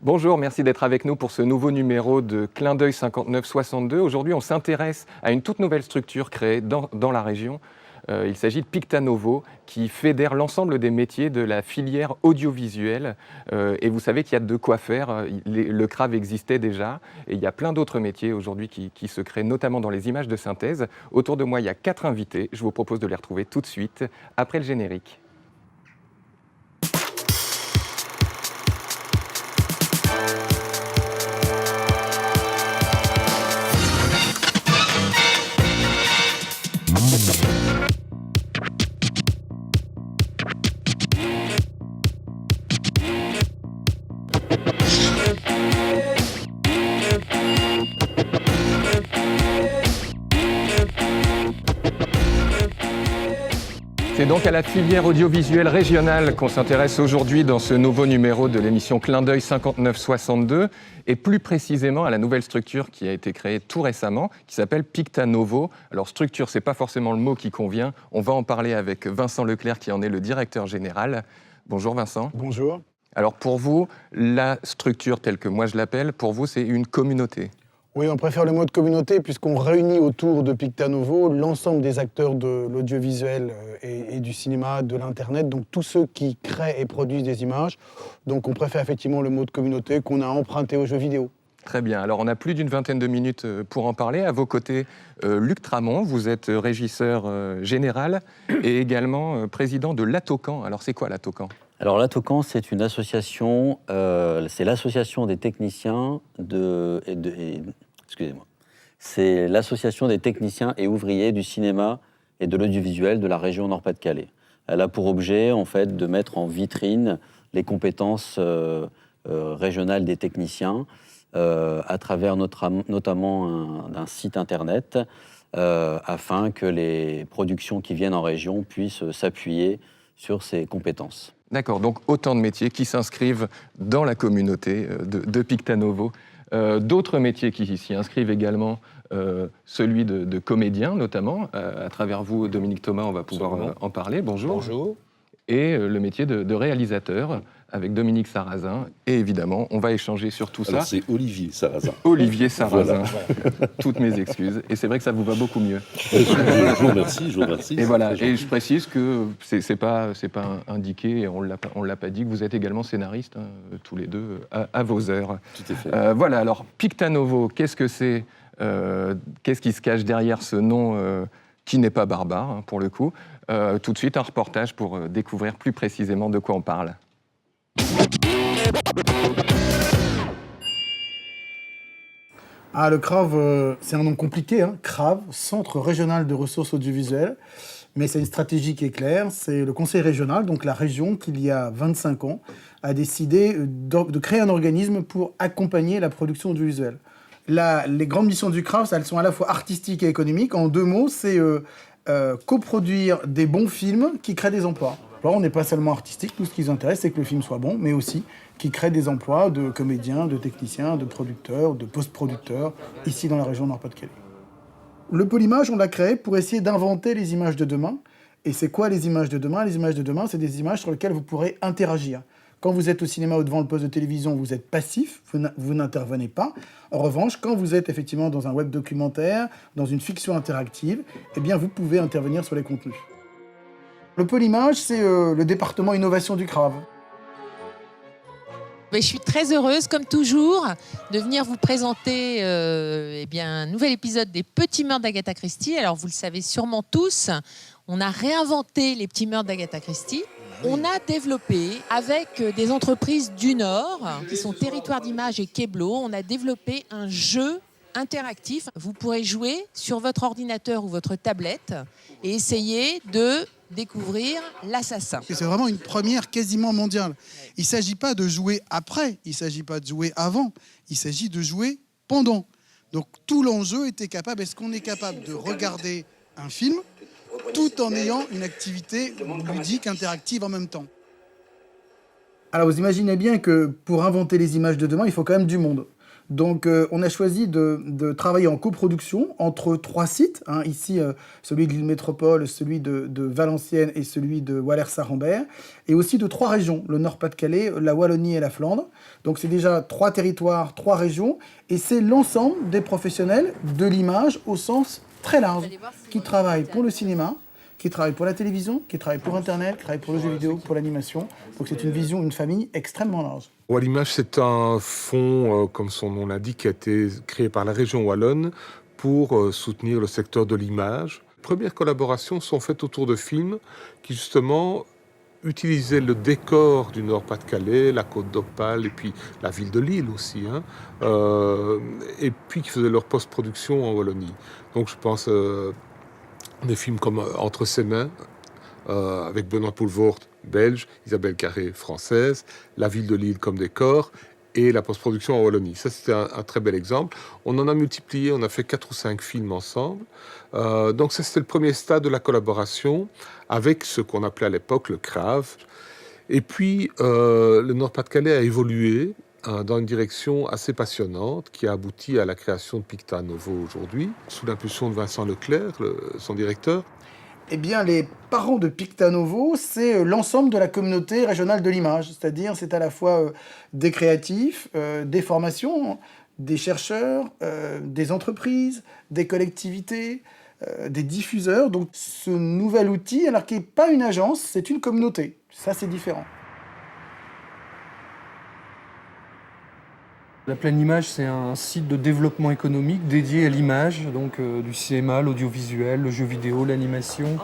Bonjour, merci d'être avec nous pour ce nouveau numéro de Clin d'œil 5962. Aujourd'hui, on s'intéresse à une toute nouvelle structure créée dans la région. Il s'agit de Pictanovo, qui fédère l'ensemble des métiers de la filière audiovisuelle. Et vous savez qu'il y a de quoi faire. Le CRAV existait déjà, et il y a plein d'autres métiers aujourd'hui qui se créent, notamment dans les images de synthèse. Autour de moi, il y a 4 invités. Je vous propose de les retrouver tout de suite, après le générique. C'est donc à la filière audiovisuelle régionale qu'on s'intéresse aujourd'hui dans ce nouveau numéro de l'émission Clin d'œil 5962 et plus précisément à la nouvelle structure qui a été créée tout récemment qui s'appelle Pictanovo. Alors structure, c'est pas forcément le mot qui convient. On va en parler avec Vincent Leclerc qui en est le directeur général. Bonjour Vincent. Bonjour. Alors pour vous, la structure telle que moi je l'appelle, pour vous c'est une communauté? Oui, on préfère le mot de communauté puisqu'on réunit autour de Pictanovo l'ensemble des acteurs de l'audiovisuel et du cinéma, de l'Internet, donc tous ceux qui créent et produisent des images. Donc on préfère effectivement le mot de communauté qu'on a emprunté aux jeux vidéo. Très bien. Alors, on a plus d'une vingtaine de minutes pour en parler. À vos côtés, Luc Tramont, vous êtes régisseur général et également président de l'ATOCAN. Alors, c'est quoi l'ATOCAN ? Alors l'ATOCAN, c'est une association, c'est l'association des techniciens excusez-moi. C'est l'association des techniciens et ouvriers du cinéma et de l'audiovisuel de la région Nord-Pas-de-Calais. Elle a pour objet, en fait, de mettre en vitrine les compétences régionales des techniciens à travers notamment un site internet afin que les productions qui viennent en région puissent s'appuyer sur ces compétences. D'accord, donc autant de métiers qui s'inscrivent dans la communauté de Pictanovo. D'autres métiers qui s'y inscrivent également, celui de comédien notamment. À travers vous, Dominique Thomas, on va pouvoir en parler. Bonjour. Bonjour. Et le métier de réalisateur avec Dominique Sarrazin. Et évidemment, on va échanger sur tout Alors, ça. c'est Olivier Sarrazin. Olivier Sarrazin. Voilà. Toutes mes excuses. Et c'est vrai que ça vous va beaucoup mieux. Je vous remercie. Et voilà. Et je précise que c'est pas indiqué, et on l'a pas dit, que vous êtes également scénariste, hein, tous les deux, à vos heures. Tout à fait. Voilà. Alors, Pictanovo, qu'est-ce que c'est ? Qu'est-ce qui se cache derrière ce nom qui n'est pas barbare, hein, pour le coup ? Tout de suite, un reportage pour découvrir plus précisément de quoi on parle. Ah, le CRAV, c'est un nom compliqué, hein. CRAV, Centre Régional de Ressources Audiovisuelles. Mais c'est une stratégie qui est claire. C'est le conseil régional, donc la région, qui il y a 25 ans, a décidé de créer un organisme pour accompagner la production audiovisuelle. Les grandes missions du CRAV, elles sont à la fois artistiques et économiques. En 2 mots, c'est coproduire des bons films qui créent des emplois. Alors, on n'est pas seulement artistique, tout ce qui nous intéresse, c'est que le film soit bon, mais aussi qui crée des emplois de comédiens, de techniciens, de producteurs, de post-producteurs, ici dans la région Nord-Pas-de-Calais. Le pôle image, on l'a créé pour essayer d'inventer les images de demain. Et c'est quoi les images de demain ? Les images de demain, c'est des images sur lesquelles vous pourrez interagir. Quand vous êtes au cinéma ou devant le poste de télévision, vous êtes passif, vous n'intervenez pas. En revanche, quand vous êtes effectivement dans un web documentaire, dans une fiction interactive, eh bien vous pouvez intervenir sur les contenus. Le pôle image, c'est le département innovation du CRAV. Je suis très heureuse, comme toujours, de venir vous présenter un nouvel épisode des Petits Meurtres d'Agatha Christie. Alors, vous le savez sûrement tous, on a réinventé les Petits Meurtres d'Agatha Christie. On a développé, avec des entreprises du Nord, qui sont Territoire d'Image et Keblo, on a développé un jeu interactif. Vous pourrez jouer sur votre ordinateur ou votre tablette et essayer de découvrir l'assassin. C'est vraiment une première quasiment mondiale. Il ne s'agit pas de jouer après, il ne s'agit pas de jouer avant, il s'agit de jouer pendant. Donc tout l'enjeu est-ce qu'on est capable de regarder un film tout en ayant une activité ludique, interactive en même temps. Alors vous imaginez bien que pour inventer les images de demain, il faut quand même du monde. Donc, on a choisi de travailler en coproduction entre 3 sites. Hein, ici, celui de l'île Métropole, celui de Valenciennes et celui de Wallers-Saint-Rambert. Et aussi de 3 régions, le Nord-Pas-de-Calais, la Wallonie et la Flandre. Donc, c'est déjà 3 territoires, 3 régions. Et c'est l'ensemble des professionnels de l'image au sens très large, qui travaillent pour le cinéma, qui travaillent pour la télévision, qui travaillent pour Internet, qui travaillent pour le jeu vidéo, pour l'animation. Donc c'est une vision, une famille extrêmement large. Wallimage, c'est un fonds, comme son nom l'indique, qui a été créé par la région wallonne pour soutenir le secteur de l'image. Les premières collaborations sont faites autour de films qui, justement, utilisaient le décor du Nord-Pas-de-Calais, la Côte d'Opale et puis la ville de Lille aussi, hein, et puis qui faisaient leur post-production en Wallonie. Donc je pense des films comme Entre ses mains, avec Benoît Poelvoort, belge, Isabelle Carré, française, la ville de Lille comme décor, et la post-production en Wallonie. Ça, c'était un très bel exemple. On en a multiplié, on a fait 4 ou 5 films ensemble. Donc ça, c'était le premier stade de la collaboration avec ce qu'on appelait à l'époque le CRAV. Et puis, le Nord-Pas-de-Calais a évolué dans une direction assez passionnante qui a abouti à la création de Picta Novo aujourd'hui, sous l'impulsion de Vincent Leclerc, son directeur. Eh bien, les parents de Picta Novo, c'est l'ensemble de la communauté régionale de l'image. C'est-à-dire, c'est à la fois des créatifs, des formations, des chercheurs, des entreprises, des collectivités, des diffuseurs. Donc, ce nouvel outil, alors qu'il n'est pas une agence, c'est une communauté. Ça, c'est différent. La Pleine Image, c'est un site de développement économique dédié à l'image, donc du cinéma, l'audiovisuel, le jeu vidéo, l'animation.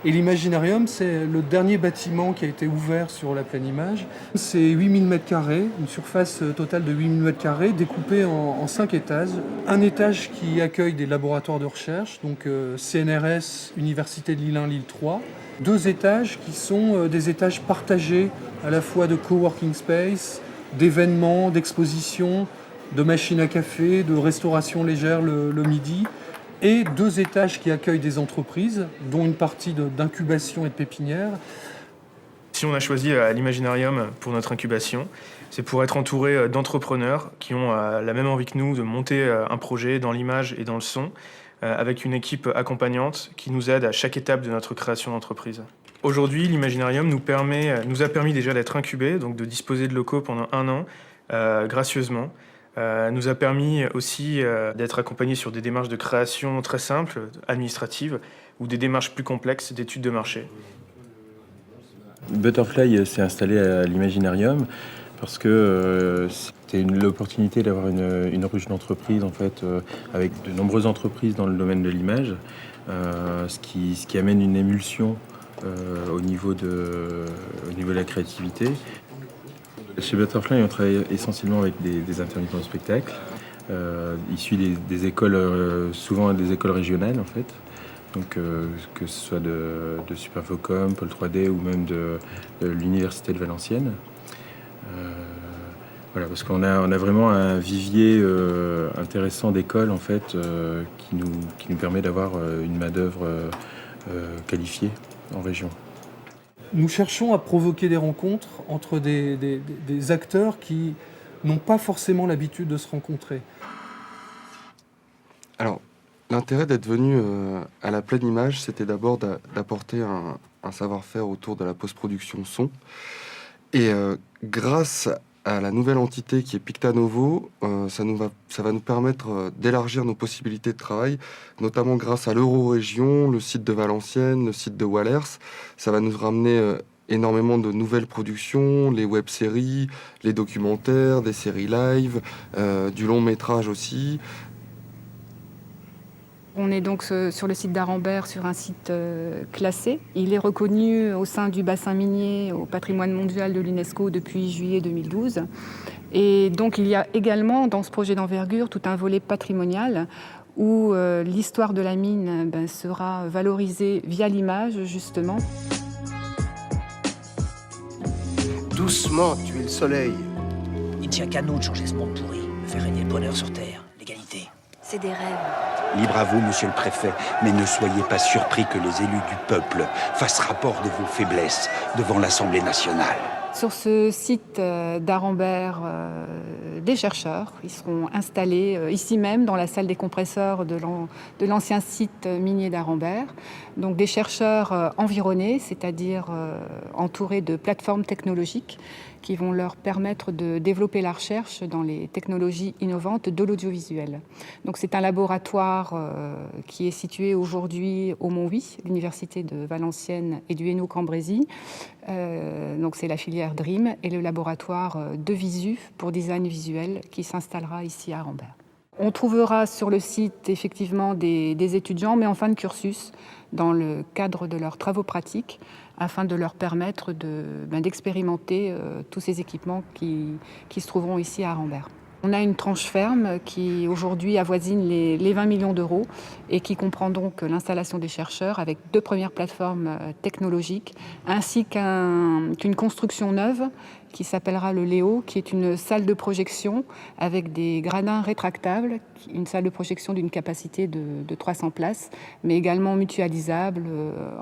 Et l'Imaginarium, c'est le dernier bâtiment qui a été ouvert sur la Pleine Image. C'est 8000 m², une surface totale de 8000 m², découpée en 5 étages. Un étage qui accueille des laboratoires de recherche, donc CNRS, Université de Lille 1, Lille 3. 2 étages qui sont des étages partagés à la fois de coworking space, d'événements, d'expositions, de machines à café, de restauration légère le midi. Et 2 étages qui accueillent des entreprises, dont une partie d'incubation et de pépinière. Si on a choisi l'Imaginarium pour notre incubation, c'est pour être entouré d'entrepreneurs qui ont la même envie que nous de monter un projet dans l'image et dans le son, avec une équipe accompagnante qui nous aide à chaque étape de notre création d'entreprise. Aujourd'hui, l'Imaginarium nous a permis déjà d'être incubés, donc de disposer de locaux pendant 1 an, gracieusement. Nous a permis aussi d'être accompagnés sur des démarches de création très simples, administratives, ou des démarches plus complexes d'études de marché. Butterfly s'est installé à l'Imaginarium parce que c'était l'opportunité d'avoir une ruche d'entreprise en fait, avec de nombreuses entreprises dans le domaine de l'image, ce qui amène une émulsion au niveau de la créativité. Chez Butterfly, on travaille essentiellement avec des intermittents de spectacle, issus des écoles, souvent des écoles régionales en fait. Donc que ce soit de Superfocom, Pôle 3D ou même de l'Université de Valenciennes. Voilà, parce qu'on a vraiment un vivier intéressant d'écoles en fait, qui nous permet d'avoir une main-d'œuvre qualifiée en région. Nous cherchons à provoquer des rencontres entre des acteurs qui n'ont pas forcément l'habitude de se rencontrer. Alors, l'intérêt d'être venu à la Pleine Image, c'était d'abord d'apporter un savoir-faire autour de la post-production son. Et grâce à la nouvelle entité qui est Picta Novo, ça va nous permettre d'élargir nos possibilités de travail, notamment grâce à l'Eurorégion, le site de Valenciennes, le site de Wallers. Ça va nous ramener énormément de nouvelles productions, les web-séries, les documentaires, des séries live, du long-métrage aussi. On est donc sur le site d'Arambert, sur un site classé. Il est reconnu au sein du bassin minier au patrimoine mondial de l'UNESCO depuis juillet 2012. Et donc il y a également dans ce projet d'envergure tout un volet patrimonial où l'histoire de la mine sera valorisée via l'image, justement. Doucement, tuer le soleil. Il ne tient qu'à nous de changer ce monde pourri, de faire régner le bonheur sur Terre, l'égalité. C'est des rêves. Libre à vous, monsieur le préfet, mais ne soyez pas surpris que les élus du peuple fassent rapport de vos faiblesses devant l'Assemblée nationale. Sur ce site d'Arambert, des chercheurs, ils seront installés ici même dans la salle des compresseurs de l'ancien site minier d'Arambert. Donc des chercheurs environnés, c'est-à-dire entourés de plateformes technologiques qui vont leur permettre de développer la recherche dans les technologies innovantes de l'audiovisuel. Donc c'est un laboratoire qui est situé aujourd'hui au Mont-Huy, l'université de Valenciennes et du Hainaut-Cambrésis. Donc c'est la filière DREAM et le laboratoire de Visu pour design visuel qui s'installera ici à Arambert. On trouvera sur le site effectivement des étudiants, mais en fin de cursus, dans le cadre de leurs travaux pratiques, afin de leur permettre d'expérimenter tous ces équipements qui se trouveront ici à Arambert. On a une tranche ferme qui aujourd'hui avoisine les 20 millions d'euros et qui comprend donc l'installation des chercheurs avec 2 premières plateformes technologiques ainsi qu'une construction neuve qui s'appellera le Léo, qui est une salle de projection avec des gradins rétractables, une salle de projection d'une capacité de 300 places, mais également mutualisable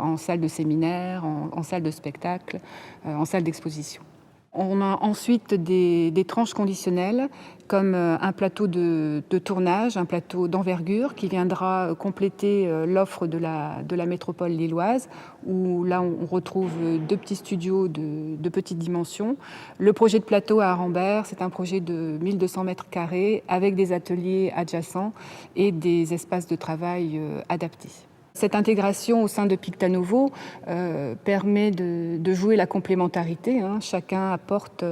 en salle de séminaire, en salle de spectacle, en salle d'exposition. On a ensuite des tranches conditionnelles, comme un plateau de tournage, un plateau d'envergure qui viendra compléter l'offre de la métropole lilloise, où là on retrouve 2 petits studios de petite dimension. Le projet de plateau à Arambert, c'est un projet de 1200 mètres carrés avec des ateliers adjacents et des espaces de travail adaptés. Cette intégration au sein de Pictanovo permet de jouer la complémentarité. Chacun apporte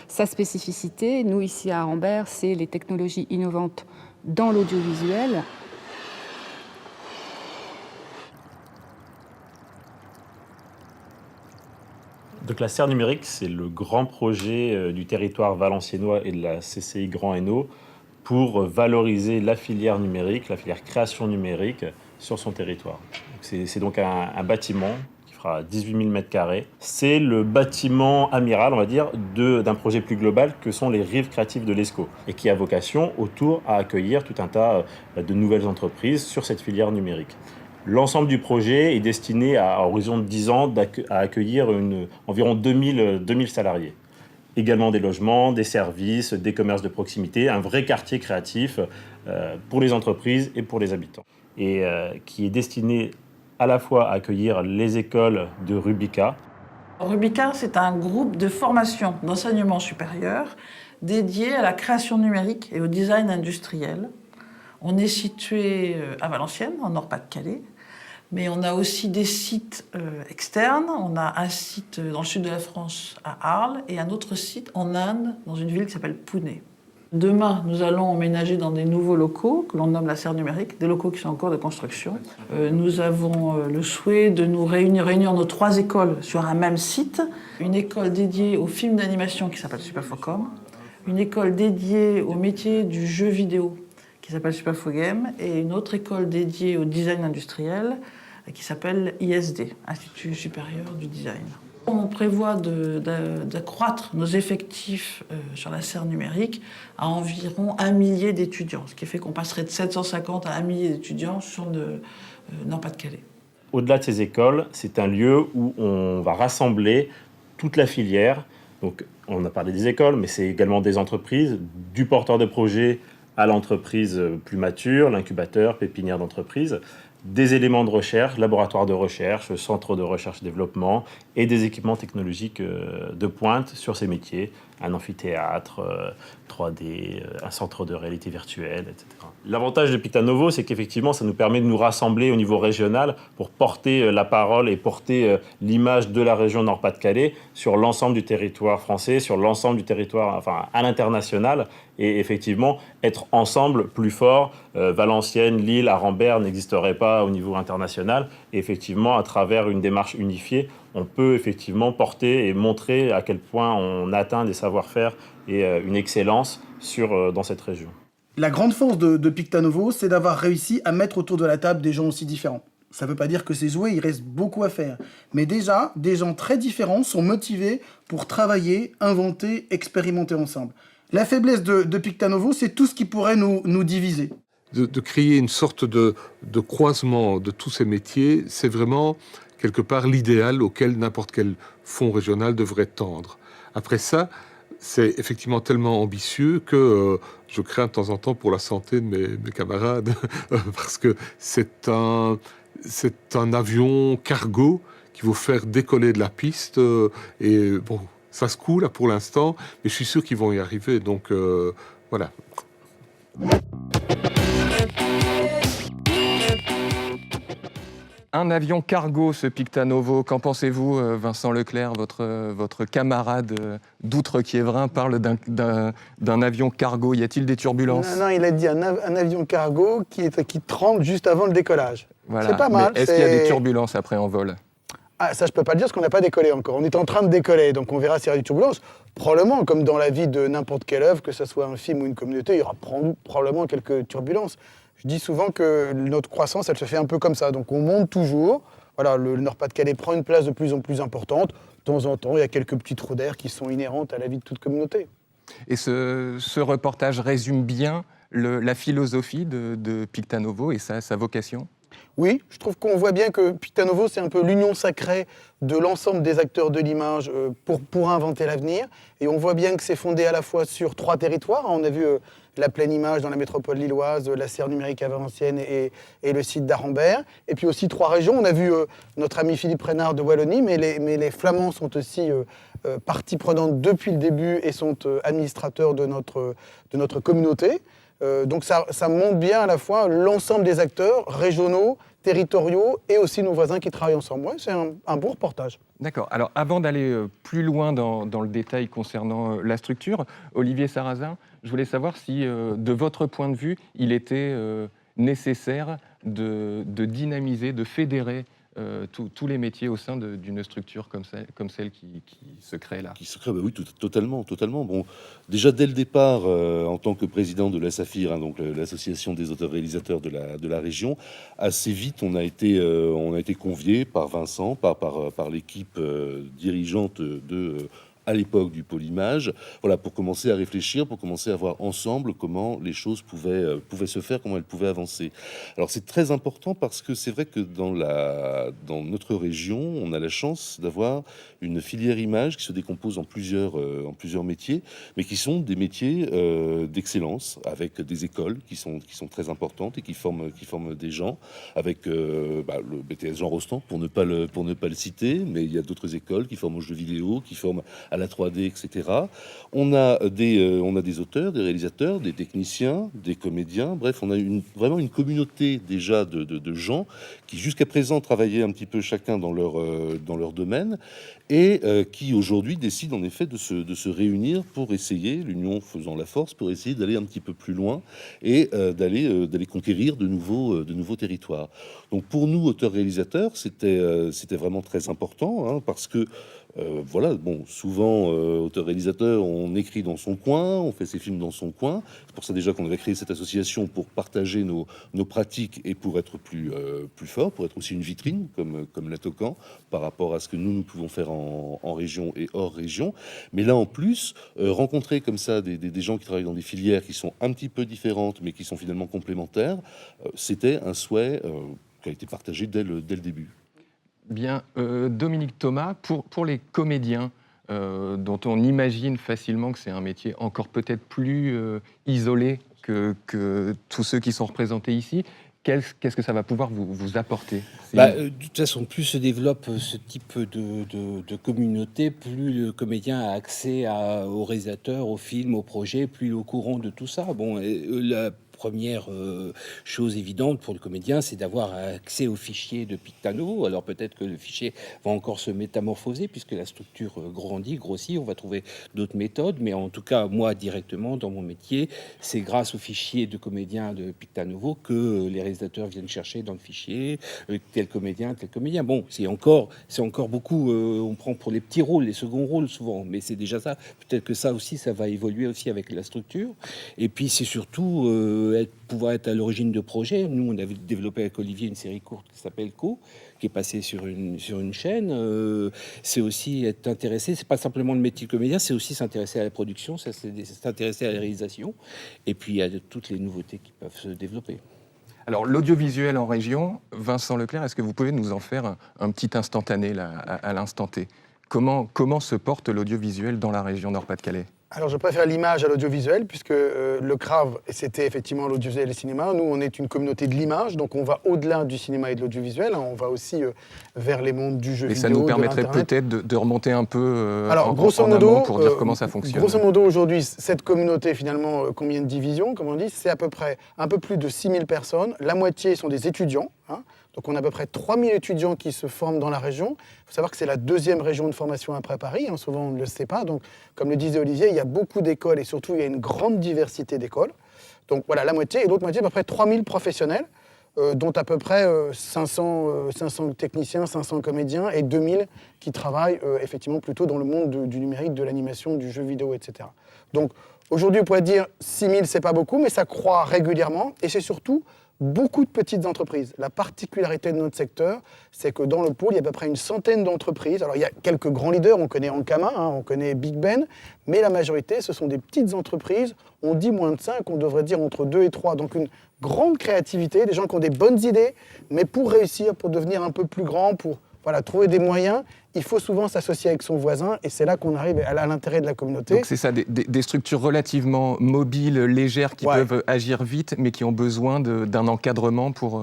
sa spécificité. Nous, ici à Arambert, c'est les technologies innovantes dans l'audiovisuel. Donc la serre numérique, c'est le grand projet du territoire valenciennois et de la CCI Grand Hainaut pour valoriser la filière numérique, la filière création numérique sur son territoire. C'est donc un bâtiment qui fera 18 000 m². C'est le bâtiment amiral, on va dire, d'un projet plus global que sont les rives créatives de l'ESCO et qui a vocation autour à accueillir tout un tas de nouvelles entreprises sur cette filière numérique. L'ensemble du projet est destiné à horizon de 10 ans à accueillir environ 2000 salariés. Également des logements, des services, des commerces de proximité, un vrai quartier créatif pour les entreprises et pour les habitants. Et qui est destiné à la fois à accueillir les écoles de Rubica. Rubica, c'est un groupe de formation d'enseignement supérieur dédié à la création numérique et au design industriel. On est situé à Valenciennes, en Nord-Pas-de-Calais, mais on a aussi des sites externes. On a un site dans le sud de la France, à Arles, et un autre site en Inde, dans une ville qui s'appelle Pune. Demain, nous allons emménager dans des nouveaux locaux que l'on nomme la serre numérique, des locaux qui sont en cours de construction. Nous avons le souhait de nous réunir nos 3 écoles sur un même site. Une école dédiée au film d'animation qui s'appelle Superfocom, une école dédiée au métier du jeu vidéo qui s'appelle Superfogame et une autre école dédiée au design industriel qui s'appelle ISD, Institut supérieur du design. On prévoit d'accroître nos effectifs sur la serre numérique à environ 1 millier d'étudiants, ce qui fait qu'on passerait de 750 à 1 millier d'étudiants sur le Nord-Pas-de-Calais. Au-delà de ces écoles, c'est un lieu où on va rassembler toute la filière. Donc, on a parlé des écoles, mais c'est également des entreprises, du porteur de projet à l'entreprise plus mature, l'incubateur, pépinière d'entreprise. des éléments de recherche, laboratoires de recherche, centres de recherche et développement et des équipements technologiques de pointe sur ces métiers, un amphithéâtre, 3D, un centre de réalité virtuelle, etc. L'avantage de Pictanovo, c'est qu'effectivement, ça nous permet de nous rassembler au niveau régional pour porter la parole et porter l'image de la région Nord-Pas-de-Calais sur l'ensemble du territoire français, sur l'ensemble du territoire, enfin à l'international, et effectivement être ensemble plus fort. Valenciennes, Lille, Arambert n'existeraient pas au niveau international, et effectivement, à travers une démarche unifiée, on peut effectivement porter et montrer à quel point on atteint des savoir-faire et une excellence dans cette région. La grande force de Pictanovo, c'est d'avoir réussi à mettre autour de la table des gens aussi différents. Ça ne veut pas dire que c'est joué, il reste beaucoup à faire. Mais déjà, des gens très différents sont motivés pour travailler, inventer, expérimenter ensemble. La faiblesse de Pictanovo, c'est tout ce qui pourrait nous diviser. De créer une sorte de croisement de tous ces métiers, c'est vraiment quelque part l'idéal auquel n'importe quel fonds régional devrait tendre. Après ça, c'est effectivement tellement ambitieux que je crains de temps en temps pour la santé de mes camarades, parce que c'est un avion cargo qu'il faut faire décoller de la piste, et bon, ça se coule là pour l'instant, mais je suis sûr qu'ils vont y arriver, donc voilà. Un avion cargo, ce Pictanovo. Qu'en pensez-vous, Vincent Leclerc, votre camarade d'Outre-Quiévrain parle d'un avion cargo. Y a-t-il des turbulences? Non, il a dit un avion cargo qui tremble juste avant le décollage. Voilà. C'est pas mal. Mais est-ce qu'il y a des turbulences après en vol? Ah, ça, je peux pas le dire parce qu'on n'a pas décollé encore. On est en train de décoller, donc on verra s'il y a des turbulences. Probablement, comme dans la vie de n'importe quelle œuvre, que ce soit un film ou une communauté, il y aura probablement quelques turbulences. Je dis souvent que notre croissance, elle se fait un peu comme ça. Donc on monte toujours. Voilà, le Nord-Pas-de-Calais prend une place de plus en plus importante. De temps en temps, il y a quelques petits trous d'air qui sont inhérents à la vie de toute communauté. Et ce reportage résume bien la philosophie de Pictanovo et sa vocation? Oui, je trouve qu'on voit bien que Pictanovo, c'est un peu l'union sacrée de l'ensemble des acteurs de l'image pour inventer l'avenir. Et on voit bien que c'est fondé à la fois sur 3 territoires. On a vu la pleine image dans la métropole lilloise, la serre numérique à Valenciennes et le site d'Arambert. Et puis aussi 3 régions. On a vu notre ami Philippe Reynard de Wallonie, mais les Flamands sont aussi partie prenante depuis le début et sont administrateurs de notre communauté. Donc ça montre bien à la fois l'ensemble des acteurs régionaux, territoriaux et aussi nos voisins qui travaillent ensemble. Ouais, c'est un bon reportage. D'accord. Alors avant d'aller plus loin dans le détail concernant la structure, Olivier Sarrazin, je voulais savoir si, de votre point de vue, il était nécessaire de dynamiser, de fédérer tous les métiers au sein d'une structure comme celle qui se crée là. Qui se crée, bah oui, totalement. Bon, déjà dès le départ, en tant que président de l'ASAFIR, hein, donc l'association des auteurs-réalisateurs de la région, assez vite on a été conviés par Vincent, par l'équipe dirigeante à l'époque du pôle image, voilà, pour commencer à réfléchir, pour commencer à voir ensemble comment les choses pouvaient se faire, comment elles pouvaient avancer. Alors c'est très important parce que c'est vrai que dans notre région, on a la chance d'avoir une filière image qui se décompose en plusieurs métiers, mais qui sont des métiers d'excellence, avec des écoles qui sont très importantes et qui forment des gens, avec le BTS Jean Rostand, pour ne pas le citer, mais il y a d'autres écoles qui forment aux jeux vidéo, qui forment à la 3D, etc. On a des auteurs, des réalisateurs, des techniciens, des comédiens. Bref, on a vraiment une communauté déjà de gens qui jusqu'à présent travaillaient un petit peu chacun dans leur domaine et qui aujourd'hui décident en effet de se réunir pour essayer, l'union faisant la force, pour essayer d'aller un petit peu plus loin et d'aller conquérir de nouveaux territoires. Donc pour nous, auteurs-réalisateurs, c'était vraiment très important, hein, parce que souvent, auteur-réalisateur, on écrit dans son coin, on fait ses films dans son coin. C'est pour ça déjà qu'on avait créé cette association pour partager nos pratiques et pour être plus fort, pour être aussi une vitrine, comme la Tocan, par rapport à ce que nous pouvons faire en région et hors région. Mais là, en plus, rencontrer comme ça des gens qui travaillent dans des filières qui sont un petit peu différentes, mais qui sont finalement complémentaires, c'était un souhait qui a été partagé dès le début. Bien, Dominique Thomas, pour les comédiens, dont on imagine facilement que c'est un métier encore peut-être plus isolé que tous ceux qui sont représentés ici, qu'est-ce que ça va pouvoir vous apporter? De toute façon, plus se développe ce type de communauté, plus le comédien a accès aux réalisateurs, aux films, aux projets, plus il est au courant de tout ça. Bon, la première chose évidente pour le comédien, c'est d'avoir accès au fichier de Pictanovo. Alors peut-être que le fichier va encore se métamorphoser puisque la structure grossit, on va trouver d'autres méthodes, mais en tout cas, moi, directement, dans mon métier, c'est grâce au fichier de comédien de Pictanovo que les réalisateurs viennent chercher dans le fichier tel comédien. Bon, c'est encore beaucoup, on prend pour les petits rôles, les seconds rôles souvent, mais c'est déjà ça. Peut-être que ça aussi, ça va évoluer aussi avec la structure. Et puis c'est surtout pouvoir être à l'origine de projets. Nous, on avait développé avec Olivier une série courte qui s'appelle Co, qui est passée sur une chaîne. C'est aussi être intéressé, c'est pas simplement le métier de comédien, c'est aussi s'intéresser à la production, c'est s'intéresser à la réalisation, et puis à toutes les nouveautés qui peuvent se développer. Alors, l'audiovisuel en région, Vincent Leclerc, est-ce que vous pouvez nous en faire un petit instantané, là, à l'instant T? Comment se porte l'audiovisuel dans la région Nord-Pas-de-Calais? Alors, je préfère l'image à l'audiovisuel, puisque le CRAV, c'était effectivement l'audiovisuel et le cinéma. Nous, on est une communauté de l'image, donc on va au-delà du cinéma et de l'audiovisuel. On va aussi vers les mondes du jeu vidéo. Mais ça nous permettrait peut-être de remonter un peu grosso modo, amont pour dire comment ça fonctionne. Grosso modo, aujourd'hui, cette communauté, finalement, combien de divisions, comme on dit, c'est à peu près un peu plus de 6000 personnes. La moitié sont des étudiants, donc on a à peu près 3000 étudiants qui se forment dans la région. Il faut savoir que c'est la deuxième région de formation après Paris, souvent on ne le sait pas. Donc, comme le disait Olivier, il y a beaucoup d'écoles et surtout il y a une grande diversité d'écoles. Donc voilà, la moitié, et l'autre moitié, à peu près 3000 professionnels, dont à peu près 500 techniciens, 500 comédiens et 2000 qui travaillent effectivement plutôt dans le monde du numérique, de l'animation, du jeu vidéo, etc. Donc aujourd'hui, on pourrait dire 6000, c'est pas beaucoup, mais ça croît régulièrement et c'est surtout beaucoup de petites entreprises. La particularité de notre secteur, c'est que dans le pôle, il y a à peu près une centaine d'entreprises. Alors, il y a quelques grands leaders, on connaît Ankama, on connaît Big Ben, mais la majorité, ce sont des petites entreprises. On dit moins de 5, on devrait dire entre 2 et 3. Donc, une grande créativité, des gens qui ont des bonnes idées, mais pour réussir, pour devenir un peu plus grand, pour trouver des moyens, il faut souvent s'associer avec son voisin, et c'est là qu'on arrive à l'intérêt de la communauté. Donc c'est ça, des structures relativement mobiles, légères, qui peuvent agir vite, mais qui ont besoin d'un encadrement pour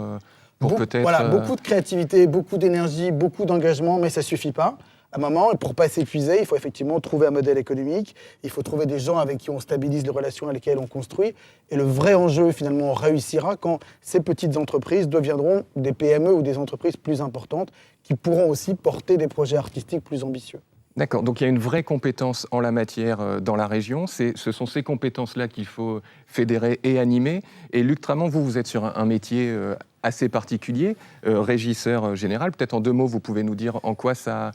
peut-être... Voilà, beaucoup de créativité, beaucoup d'énergie, beaucoup d'engagement, mais ça ne suffit pas. À un moment, pour ne pas s'épuiser, il faut effectivement trouver un modèle économique, il faut trouver des gens avec qui on stabilise les relations avec lesquelles on construit. Et le vrai enjeu, finalement, réussira quand ces petites entreprises deviendront des PME ou des entreprises plus importantes qui pourront aussi porter des projets artistiques plus ambitieux. D'accord, donc il y a une vraie compétence en la matière dans la région. Ce sont ces compétences-là qu'il faut fédérer et animer. Et Luc Tramont, vous êtes sur un métier assez particulier, régisseur général. Peut-être en 2 mots, vous pouvez nous dire en quoi ça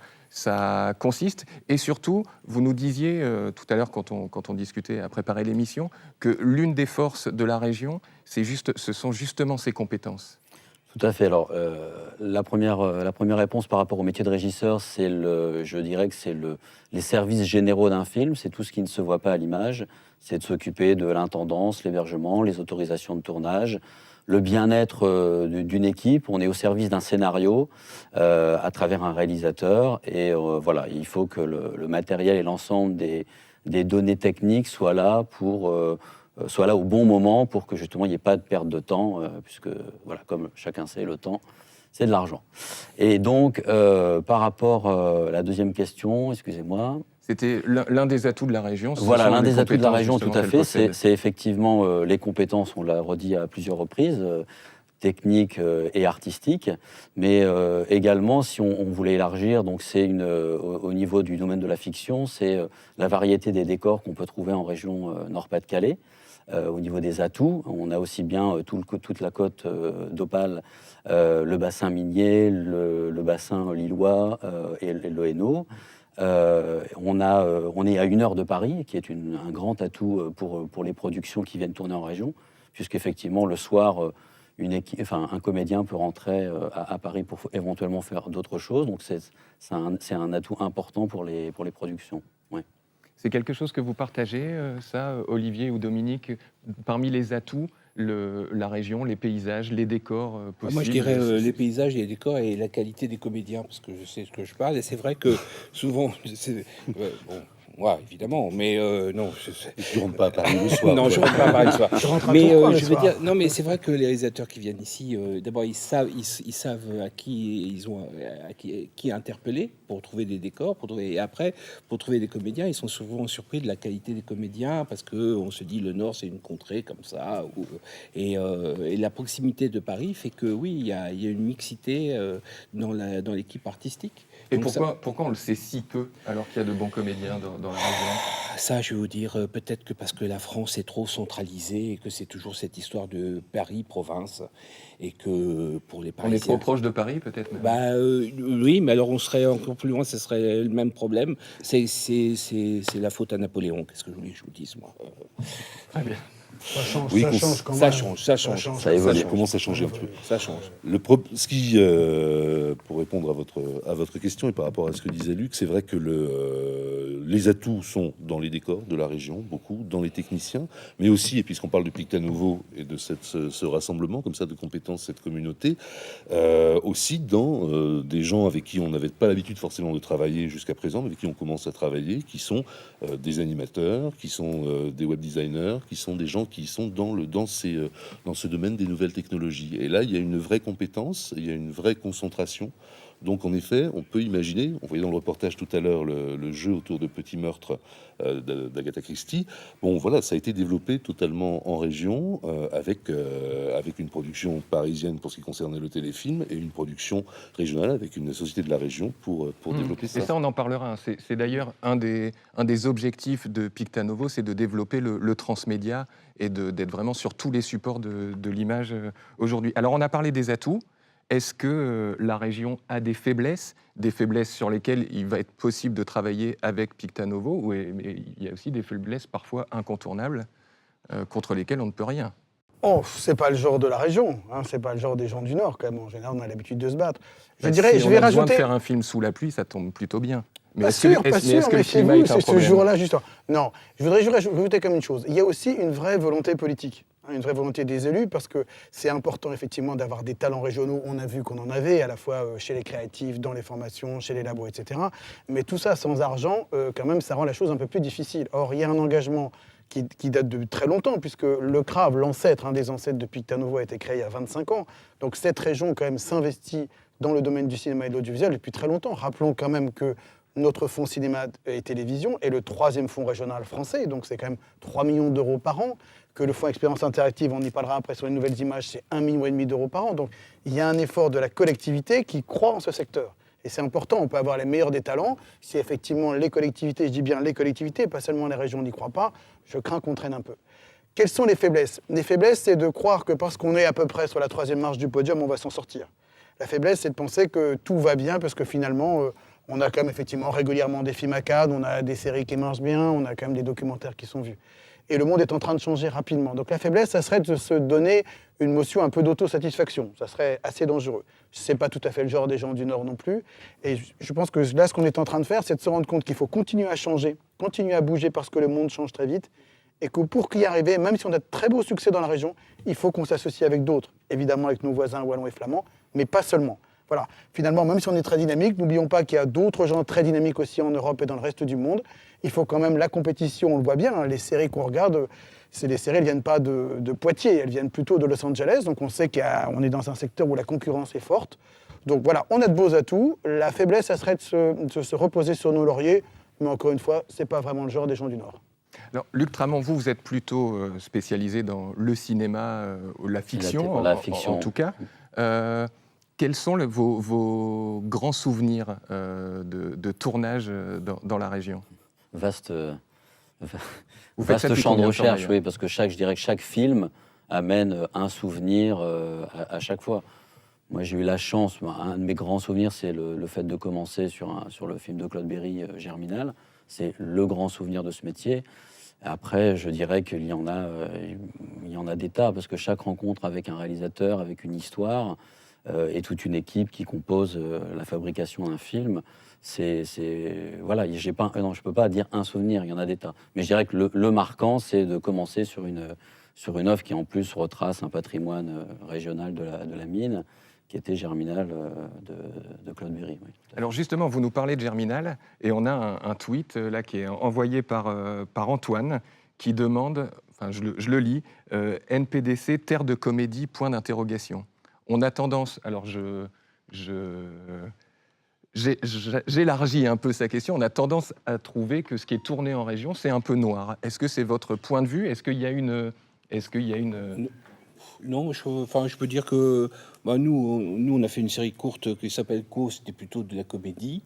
consiste. Et surtout, vous nous disiez tout à l'heure, quand on discutait à préparer l'émission, que l'une des forces de la région, ce sont justement ces compétences. Tout à fait. Alors, la première réponse par rapport au métier de régisseur, je dirais que c'est les services généraux d'un film, c'est tout ce qui ne se voit pas à l'image, c'est de s'occuper de l'intendance, l'hébergement, les autorisations de tournage, le bien-être d'une équipe. On est au service d'un scénario à travers un réalisateur, et voilà, il faut que le matériel et l'ensemble des données techniques soient là soit là au bon moment pour que justement il n'y ait pas de perte de temps, puisque voilà, comme chacun sait, le temps, c'est de l'argent. Et donc, par rapport à la deuxième question, excusez-moi. C'était l'un des atouts de la région. Voilà, l'un des atouts de la région, tout à fait, c'est effectivement les compétences, on l'a redit à plusieurs reprises, techniques et artistiques, mais également, si on voulait élargir, donc c'est au niveau du domaine de la fiction, c'est la variété des décors qu'on peut trouver en région Nord-Pas-de-Calais. Au niveau des atouts, on a aussi bien toute la côte d'Opale, le bassin minier, le bassin lillois et le Hainaut. On est à 1 heure de Paris, qui est un grand atout pour les productions qui viennent tourner en région, puisqu'effectivement, le soir, un comédien peut rentrer à Paris pour éventuellement faire d'autres choses. Donc, c'est un atout important pour les productions. Ouais. C'est quelque chose que vous partagez, ça, Olivier ou Dominique, parmi les atouts, la région, les paysages, les décors possibles? Moi, je dirais les paysages et les décors et la qualité des comédiens, parce que je sais ce que je parle. Et c'est vrai que souvent, ouais, évidemment, mais non. Tu rentres pas à Paris le soir. Non, je rentre pas à Paris le soir. Tu rentres à Mais Tourcoing le je veux soir. dire, non, mais c'est vrai que les réalisateurs qui viennent ici, d'abord, ils savent à qui ils ont, qui interpeller pour trouver des décors, et après, pour trouver des comédiens, ils sont souvent surpris de la qualité des comédiens parce que on se dit le Nord, c'est une contrée comme ça, et la proximité de Paris fait que oui, il y a une mixité dans l'équipe artistique. Et Donc pourquoi on le sait si peu alors qu'il y a de bons comédiens dans la région? ça, je vais vous dire, peut-être que parce que la France est trop centralisée et que c'est toujours cette histoire de Paris-province et que pour les On est Parisiens... trop proche de Paris, peut-être même. Oui, mais alors on serait encore plus loin, ce serait le même problème. C'est la faute à Napoléon. Qu'est-ce que je voulais que je vous dise, moi Très bien. Ça change, Oui, ça qu'on- change quand Ça même. change, ça change. Ça évolue. Ça commence à changer un peu. Ça change. Ce qui, pour répondre à votre question et par rapport à ce que disait Luc, c'est vrai que les atouts sont dans les décors de la région, beaucoup, dans les techniciens, mais aussi, et puisqu'on parle de Picta Novo et de ce rassemblement comme ça de compétences, cette communauté, aussi dans des gens avec qui on n'avait pas l'habitude forcément de travailler jusqu'à présent, mais avec qui on commence à travailler, qui sont des animateurs, qui sont des web designers, qui sont des gens qui sont dans ce domaine des nouvelles technologies. Et là, il y a une vraie compétence, il y a une vraie concentration. Donc, en effet, on peut imaginer, on voyait dans le reportage tout à l'heure le jeu autour de Petits Meurtres d'Agatha Christie. Bon, voilà, ça a été développé totalement en région, avec une production parisienne pour ce qui concernait le téléfilm et une production régionale avec une société de la région pour développer ça. Et ça, on en parlera. C'est d'ailleurs un des objectifs de Picta Novo, c'est de développer le transmédia et d'être vraiment sur tous les supports de l'image aujourd'hui. Alors, on a parlé des atouts. Est-ce que la région a des faiblesses sur lesquelles il va être possible de travailler avec Picta Novo, mais il y a aussi des faiblesses parfois incontournables contre lesquelles on ne peut rien? Oh, c'est pas le genre de la région, hein, c'est pas le genre des gens du Nord, quand même. En général, on a l'habitude de se battre. Si je on vais a besoin rajouter... de faire un film sous la pluie, ça tombe plutôt bien. Mais Pas est-ce sûr, que mais le c'est climat vous, est un c'est ce problème? jour-là, justement. Non, je voudrais rajouter comme une chose. Il y a aussi une vraie volonté politique, hein, une vraie volonté des élus, parce que c'est important, effectivement, d'avoir des talents régionaux. On a vu qu'on en avait, à la fois chez les créatifs, dans les formations, chez les labos, etc. Mais tout ça, sans argent, quand même, ça rend la chose un peu plus difficile. Or, il y a un engagement qui date de très longtemps, puisque le CRAV, l'ancêtre, un des ancêtres de Picta Novo, a été créé il y a 25 ans. Donc cette région, quand même, s'investit dans le domaine du cinéma et de l'audiovisuel depuis très longtemps. Rappelons quand même que notre fonds cinéma et télévision est le 3e fonds régional français, donc c'est quand même 3 millions d'euros par an, que le fonds expérience interactive, on y parlera après sur les nouvelles images, c'est 1,5 million d'euros par an. Donc il y a un effort de la collectivité qui croit en ce secteur. Et c'est important, on peut avoir les meilleurs des talents. Si effectivement les collectivités, je dis bien les collectivités, pas seulement les régions n'y croient pas, je crains qu'on traîne un peu. Quelles sont les faiblesses? Les faiblesses, c'est de croire que parce qu'on est à peu près sur la 3e marche du podium, on va s'en sortir. La faiblesse, c'est de penser que tout va bien, parce que finalement, on a quand même effectivement régulièrement des films à cadre, on a des séries qui marchent bien, on a quand même des documentaires qui sont vus. Et le monde est en train de changer rapidement. Donc la faiblesse, ça serait de se donner une motion un peu d'autosatisfaction. Ça serait assez dangereux. Ce n'est pas tout à fait le genre des gens du Nord non plus. Et je pense que là, ce qu'on est en train de faire, c'est de se rendre compte qu'il faut continuer à changer, continuer à bouger parce que le monde change très vite. Et que pour y arriver, même si on a de très beaux succès dans la région, il faut qu'on s'associe avec d'autres. Évidemment avec nos voisins wallons et flamands, mais pas seulement. Voilà. Finalement, même si on est très dynamique, n'oublions pas qu'il y a d'autres gens très dynamiques aussi en Europe et dans le reste du monde. Il faut quand même la compétition, on le voit bien, hein, les séries qu'on regarde, les séries, elles ne viennent pas de Poitiers, elles viennent plutôt de Los Angeles. Donc on sait qu'on est dans un secteur où la concurrence est forte. Donc voilà, on a de beaux atouts. La faiblesse, ça serait de se reposer sur nos lauriers. Mais encore une fois, ce n'est pas vraiment le genre des gens du Nord. Alors, Luc Tramont, vous êtes plutôt spécialisé dans le cinéma, la fiction, en tout cas. Quels sont vos grands souvenirs de tournage dans la région? Vaste champ de recherche, oui, parce que je dirais que chaque film amène un souvenir à chaque fois. Moi, j'ai eu la chance, un de mes grands souvenirs, c'est le fait de commencer sur le film de Claude Berry, Germinal. C'est le grand souvenir de ce métier. Après, je dirais qu'il y en a des tas, parce que chaque rencontre avec un réalisateur, avec une histoire, et toute une équipe qui compose la fabrication d'un film, voilà, je peux pas dire un souvenir, il y en a des tas. Mais je dirais que le marquant, c'est de commencer sur une œuvre qui en plus retrace un patrimoine régional de la mine, qui était Germinal de Claude Berry. Oui. Alors justement, vous nous parlez de Germinal, et on a un tweet là qui est envoyé par Antoine, qui demande, enfin je le lis, NPDC, terre de comédie, point d'interrogation. On a tendance, alors j'élargis un peu sa question, on a tendance à trouver que ce qui est tourné en région, c'est un peu noir. Est-ce que c'est votre point de vue ? Est-ce qu'il y a une... Non, je peux dire que nous, on a fait une série courte qui s'appelle Co, c'était plutôt de la comédie.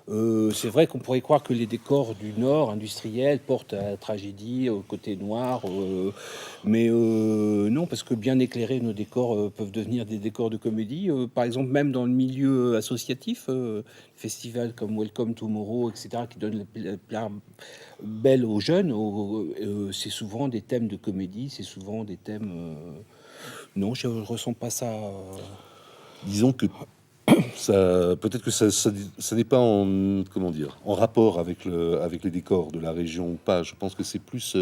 C'est vrai qu'on pourrait croire que les décors du Nord industriel portent à la tragédie, au côté noir, mais non, parce que bien éclairés, nos décors peuvent devenir des décors de comédie. Par exemple, même dans le milieu associatif, festivals comme Welcome Tomorrow, etc., qui donnent la part belle aux jeunes, c'est souvent des thèmes de comédie, c'est souvent des thèmes... Non, je ne ressens pas ça. Disons que peut-être que ça n'est pas en rapport avec les décors de la région ou pas. Je pense que c'est plus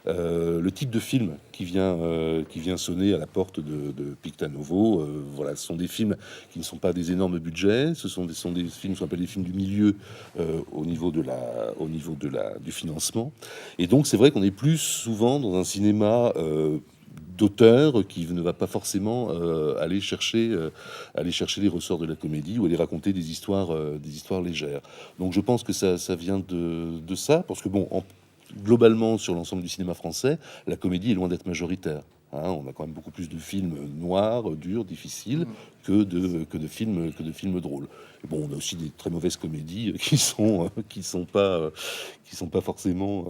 le type de film qui vient sonner à la porte de Picta Novo. Voilà, ce sont des films qui ne sont pas des énormes budgets. Ce sont des films qu'on appelle des films du milieu au niveau du financement. Et donc c'est vrai qu'on est plus souvent dans un cinéma d'auteur qui ne va pas forcément aller chercher les ressorts de la comédie ou aller raconter des histoires légères. Donc je pense que ça vient de ça, parce que globalement sur l'ensemble du cinéma français, la comédie est loin d'être majoritaire. On a quand même beaucoup plus de films noirs, durs, difficiles que de films drôles. Et bon, on a aussi des très mauvaises comédies qui sont pas forcément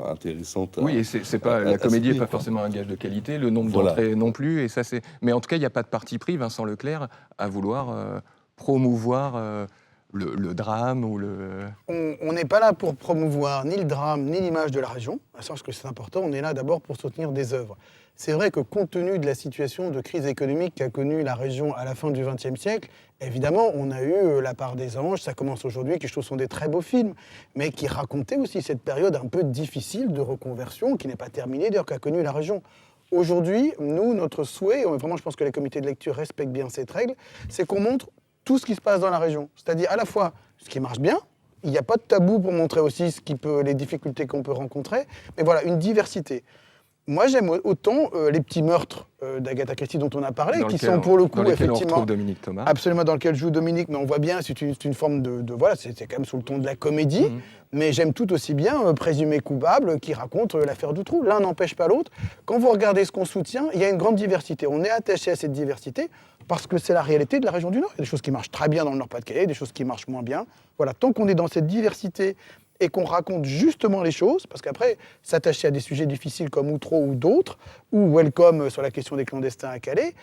intéressantes. Oui, et c'est pas la comédie n'est pas forcément un gage de qualité, le nombre d'entrées non plus, et ça c'est. Mais en tout cas, il n'y a pas de parti pris, Vincent Leclerc, à vouloir promouvoir le drame ou le. On n'est pas là pour promouvoir ni le drame ni l'image de la région. Je pense que c'est important. On est là d'abord pour soutenir des œuvres. C'est vrai que compte tenu de la situation de crise économique qu'a connue la région à la fin du XXe siècle, évidemment, on a eu La part des anges, ça commence aujourd'hui, qui je trouve sont des très beaux films, mais qui racontaient aussi cette période un peu difficile de reconversion, qui n'est pas terminée, d'ailleurs, qu'a connue la région. Aujourd'hui, nous, notre souhait, vraiment je pense que les comités de lecture respectent bien cette règle, c'est qu'on montre tout ce qui se passe dans la région. C'est-à-dire à la fois ce qui marche bien, il n'y a pas de tabou pour montrer aussi les difficultés qu'on peut rencontrer, mais voilà, une diversité. Moi, j'aime autant les petits meurtres d'Agatha Christie dont on a parlé, qui sont pour le coup effectivement Dominique Thomas. Absolument, dans lequel joue Dominique, mais on voit bien, c'est une forme de voilà, c'est quand même sous le ton de la comédie. Mais j'aime tout aussi bien Présumé coupable, qui raconte l'affaire Dutroux. L'un n'empêche pas l'autre. Quand vous regardez ce qu'on soutient, il y a une grande diversité. On est attaché à cette diversité parce que c'est la réalité de la région du Nord. Il y a des choses qui marchent très bien dans le Nord-Pas-de-Calais, des choses qui marchent moins bien. Voilà, tant qu'on est dans cette diversité et qu'on raconte justement les choses, parce qu'après, s'attacher à des sujets difficiles comme Outreau ou d'autres, ou Welcome sur la question des clandestins à Calais,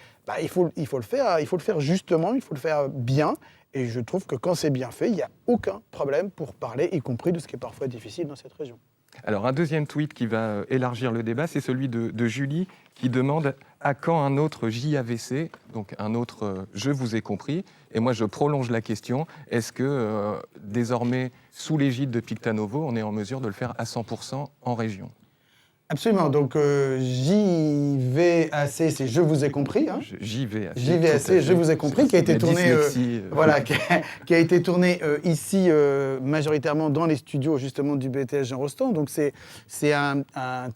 il faut le faire justement, il faut le faire bien. Et je trouve que quand c'est bien fait, il n'y a aucun problème pour parler, y compris de ce qui est parfois difficile dans cette région. Alors un deuxième tweet qui va élargir le débat, c'est celui de Julie qui demande « À quand un autre JAVC ?» Donc un autre « Je vous ai compris ». Et moi je prolonge la question, est-ce que désormais, sous l'égide de Picta Novo, on est en mesure de le faire à 100% en région ? Absolument, donc JVAC, c'est Je vous ai compris. Hein. JVAC, Je vous ai compris, qui a été tourné, qui a été tourné ici majoritairement dans les studios justement du BTS Jean Rostand. Donc c'est un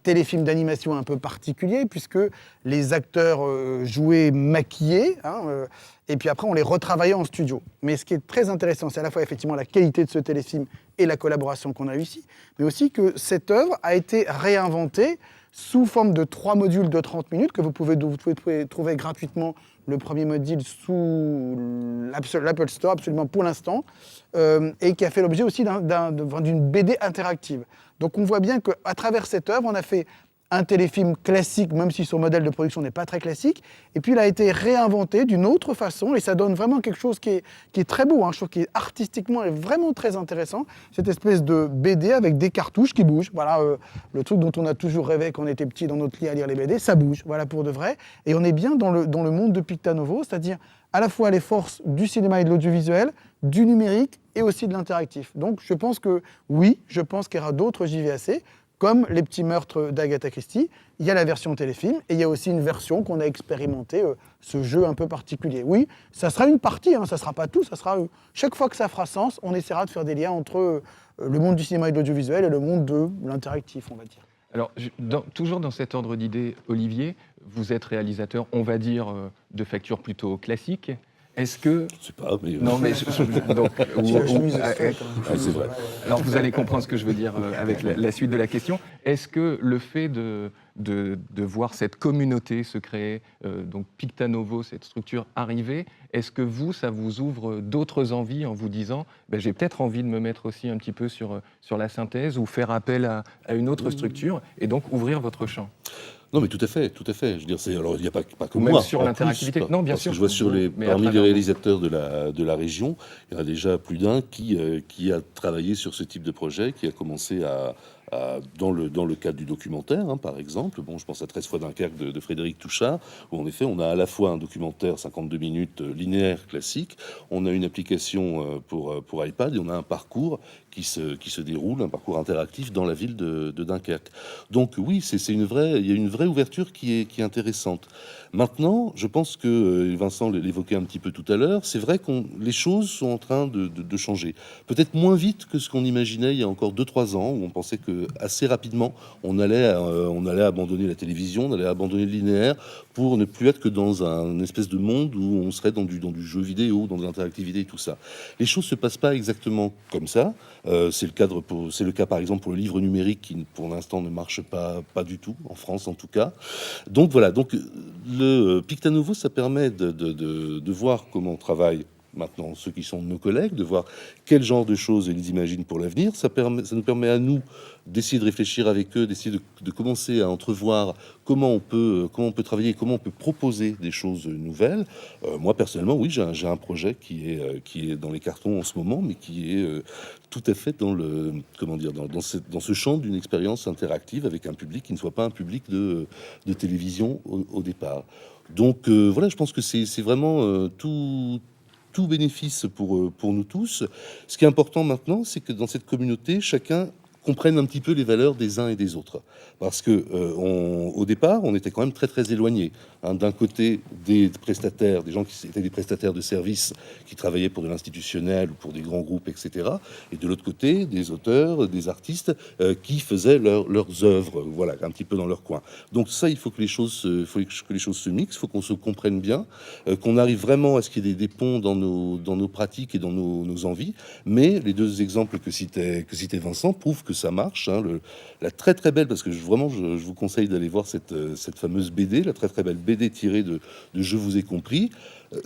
téléfilm d'animation un peu particulier puisque les acteurs jouaient maquillés. Et puis après, on les retravaillait en studio. Mais ce qui est très intéressant, c'est à la fois effectivement la qualité de ce téléfilm et la collaboration qu'on a eue ici, mais aussi que cette œuvre a été réinventée sous forme de 3 modules de 30 minutes que vous pouvez trouver gratuitement le premier module sous l'Apple Store, absolument pour l'instant, et qui a fait l'objet aussi d'une BD interactive. Donc on voit bien qu'à travers cette œuvre, on a fait un téléfilm classique, même si son modèle de production n'est pas très classique, et puis il a été réinventé d'une autre façon, et ça donne vraiment quelque chose qui est très beau, je trouve qu'il est artistiquement est vraiment très intéressant, cette espèce de BD avec des cartouches qui bougent, voilà, le truc dont on a toujours rêvé quand on était petit dans notre lit à lire les BD, ça bouge, voilà, pour de vrai, et on est bien dans le monde de Picta Novo, c'est-à-dire à la fois les forces du cinéma et de l'audiovisuel, du numérique et aussi de l'interactif. Donc je pense qu'il y aura d'autres JVAC, comme Les Petits Meurtres d'Agatha Christie, il y a la version téléfilm et il y a aussi une version qu'on a expérimenté, ce jeu un peu particulier. Oui, ça sera une partie, ça ne sera pas tout, ça sera chaque fois que ça fera sens, on essaiera de faire des liens entre le monde du cinéma et de l'audiovisuel et le monde de l'interactif, on va dire. Alors, toujours dans cet ordre d'idée, Olivier, vous êtes réalisateur, on va dire, de facture plutôt classique. Est-ce que... Je sais pas, mais... Non, mais... c'est vrai. Alors, vous allez comprendre ce que je veux dire avec la suite de la question. Est-ce que le fait de voir cette communauté se créer, donc Pictanovo, cette structure arriver, est-ce que ça vous ouvre d'autres envies en vous disant j'ai peut-être envie de me mettre aussi un petit peu sur la synthèse ou faire appel à une autre structure et donc ouvrir votre champ? Non, mais tout à fait, tout à fait. Je veux dire, alors il n'y a pas que même moi. Sur l'interactivité. Non, bien sûr. Je vois parmi les réalisateurs de la région, il y en a déjà plus d'un qui a travaillé sur ce type de projet, qui a commencé dans le cadre du documentaire, par exemple. Bon, je pense à 13 fois Dunkerque de Frédéric Touchard, où en effet, on a à la fois un documentaire 52 minutes linéaire classique, on a une application pour iPad et on a un parcours qui se déroule, un parcours interactif dans la ville de Dunkerque. Donc oui, il y a une vraie ouverture qui est intéressante. Maintenant, je pense que Vincent l'évoquait un petit peu tout à l'heure, c'est vrai que les choses sont en train de changer. Peut-être moins vite que ce qu'on imaginait il y a encore 2-3 ans, où on pensait que assez rapidement, on allait abandonner la télévision, on allait abandonner le linéaire pour ne plus être que dans un espèce de monde où on serait dans du jeu vidéo, dans de l'interactivité et tout ça. Les choses se passent pas exactement comme ça. C'est le cas par exemple pour le livre numérique qui pour l'instant ne marche pas du tout, en France en tout cas. Donc voilà, le Pictanovo, ça permet de voir comment on travaille maintenant ceux qui sont nos collègues, de voir quel genre de choses ils imaginent pour l'avenir. Ça nous permet à nous d'essayer de réfléchir avec eux, d'essayer de commencer à entrevoir comment on peut travailler, comment on peut proposer des choses nouvelles. Moi personnellement, oui, j'ai un projet qui est dans les cartons en ce moment, mais qui est tout à fait dans ce champ d'une expérience interactive avec un public qui ne soit pas un public de télévision au départ. Donc voilà, je pense que c'est vraiment tout bénéfice pour nous tous. Ce qui est important maintenant, c'est que dans cette communauté, chacun comprenne un petit peu les valeurs des uns et des autres. Parce que au départ, on était quand même très très éloignés. D'un côté, des prestataires, des gens qui étaient des prestataires de services, qui travaillaient pour de l'institutionnel ou pour des grands groupes, etc. Et de l'autre côté, des auteurs, des artistes qui faisaient leurs œuvres, voilà, un petit peu dans leur coin. Donc ça, il faut que les choses se mixent, il faut qu'on se comprenne bien, qu'on arrive vraiment à ce qu'il y ait des ponts dans nos pratiques et dans nos envies. Mais les deux exemples que citait Vincent prouvent que ça marche. La très très belle, parce que je vous conseille d'aller voir cette fameuse BD, la très très belle BD tirée de Je vous ai compris,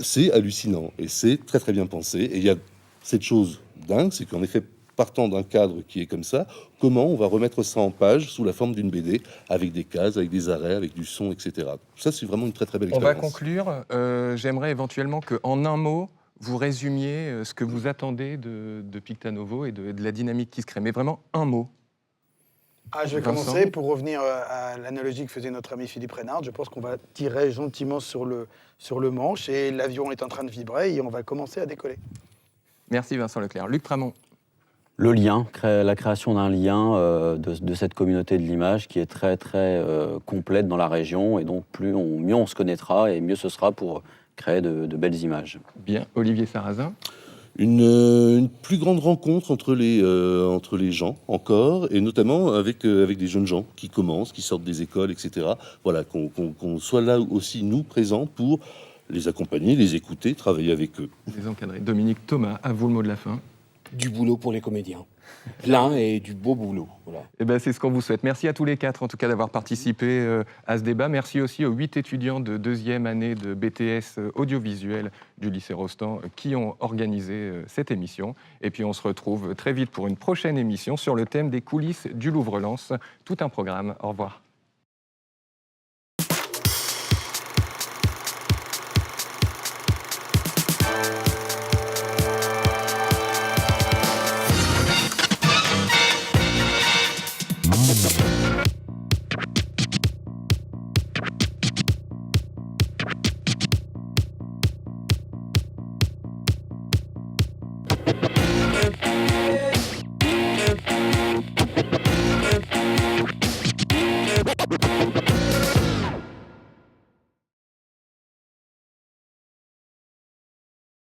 c'est hallucinant et c'est très très bien pensé. Et il y a cette chose dingue, c'est qu'en effet, partant d'un cadre qui est comme ça, comment on va remettre ça en page sous la forme d'une BD, avec des cases, avec des arrêts, avec du son, etc. Ça, c'est vraiment une très très belle expérience. On va conclure. J'aimerais éventuellement qu'en un mot, vous résumiez ce que vous attendez de Pictanovo et de la dynamique qui se crée. Mais vraiment, un mot. Je vais commencer pour revenir à l'analogie que faisait notre ami Philippe Reynard. Je pense qu'on va tirer gentiment sur le manche et l'avion est en train de vibrer et on va commencer à décoller. Merci Vincent Leclerc. Luc Tramont. Le lien, la création d'un lien de cette communauté de l'image qui est très très complète dans la région et donc mieux on se connaîtra et mieux ce sera pour créer de belles images. Bien. Olivier Sarrazin. Une plus grande rencontre entre les gens encore, et notamment avec des jeunes gens qui commencent, qui sortent des écoles, etc. Voilà, qu'on soit là aussi, nous, présents, pour les accompagner, les écouter, travailler avec eux. Les encadrer. Dominique Thomas, à vous le mot de la fin. Du boulot pour les comédiens. Plein et du beau boulot. Voilà. Eh ben, c'est ce qu'on vous souhaite. Merci à tous les quatre, en tout cas, d'avoir participé à ce débat. Merci aussi aux 8 étudiants de 2e année de BTS audiovisuel du lycée Rostand qui ont organisé cette émission. Et puis, on se retrouve très vite pour une prochaine émission sur le thème des coulisses du Louvre-Lens. Tout un programme. Au revoir.